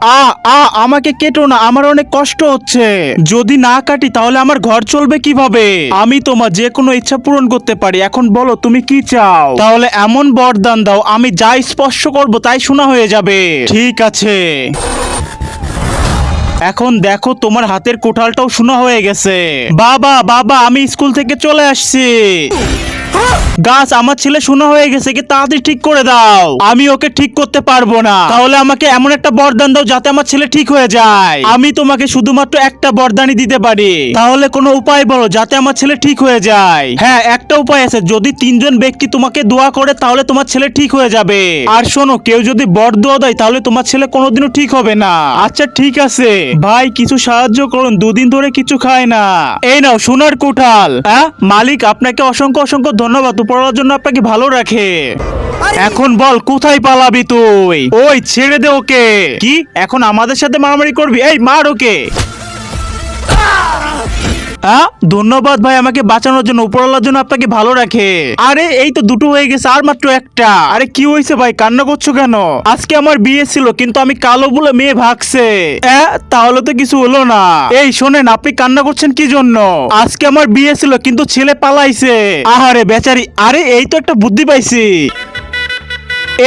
আমাকে কেটো না, আমার অনেক কষ্ট হচ্ছে। যদি না কাটি তাহলে আমার ঘর চলবে কিভাবে? আমি তোমার যে কোনো ইচ্ছা পূরণ করতে পারি। এখন বলো তুমি কি চাও? তাহলে এমন বরদান দাও আমি যা স্পর্শ করব তাই শোনা হয়ে যাবে। ঠিক আছে। এখন দেখো তোমার হাতের কোঠালটাও শোনা হয়ে গেছে। বাবা বাবা আমি স্কুল থেকে চলে আসছি। গাছ, আমার ছেলে শোনা হয়ে গেছে, কি তাড়াতাড়ি ঠিক করে দাও। আমি ওকে ঠিক করতে পারবো না। তাহলে আমাকে এমন একটা বরদান দাও যাতে আমার ছেলে ঠিক হয়ে যায়। আমি তোমাকে শুধুমাত্র একটা বরদানই দিতে পারি। তাহলে কোনো উপায় বলো যাতে আমার ছেলে ঠিক হয়ে যায়। হ্যাঁ, একটা উপায় আছে। যদি 3জন ব্যক্তি তোমাকে দোয়া করে তাহলে তোমার ছেলে ঠিক হয়ে যাবে। আর শোনো, কেউ যদি বর দোয়া দেয় তাহলে তোমার ছেলে কোনোদিনও ঠিক হবে না। আচ্ছা ঠিক আছে ভাই, কিছু সাহায্য করুন, 2 দিন ধরে কিছু খায় না। এই নাও সোনার কোঠাল। মালিক আপনাকে অসংখ্য অসংখ্য ধন্যবাদ, পড়ার জন্য আপনাকে ভালো রাখে। এখন বল কোথায় পালাবি তুই? ওই ছেড়ে দে ওকে। কি এখন আমাদের সাথে মারামারি করবি? এই মার ওকে। ধন্যবাদ ভাই আমাকে বাঁচানোর জন্য, উপরওয়ালার জন্য আপনাকে ভালো রাখে। আরে এই তো দুটো হয়ে গেছে, আর মাত্র একটা। আরে কি হয়েছে ভাই, কান্না করছো কেন? আজকে আমার বিয়ে ছিল কিন্তু আমি কালো বলে মেয়ে ভাগছে। তাহলে তো কিছু হলো না। এই শোনেন, আপনি কান্না করছেন কি জন্য? আজকে আমার বিয়ে ছিল কিন্তু ছেলে পালাইছে। আহারে বেচারি। আরে এই তো একটা বুদ্ধি পাইছি।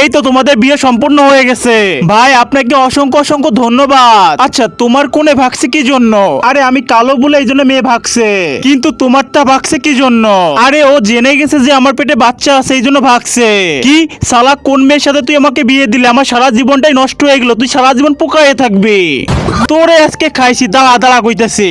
এই তো তোমাদের বিয়ে সম্পূর্ণ হয়ে গেছে। ভাই আপনাকে অসংখ্য অসংখ্য ধন্যবাদ। আচ্ছা তোমার কোনে ভাগছে কি জন্য? আরে আমি কালো বলে এই জন্য মেয়ে ভাগছে। কিন্তু তোমারটা ভাগছে কি জন্য? আরে ও জেনে গেছে যে আমার পেটে বাচ্চা আছে এই জন্য ভাগছে। কি শালা, কোন মেয়ের সাথে তুই আমাকে বিয়ে দিলে? আমার সারা জীবনটাই নষ্ট হয়ে গেল, তুই সারা জীবন পোকায়ে থাকবি। তোরে আজকে খাইছি, দাঁড়া দাঁড়া কইতাছি।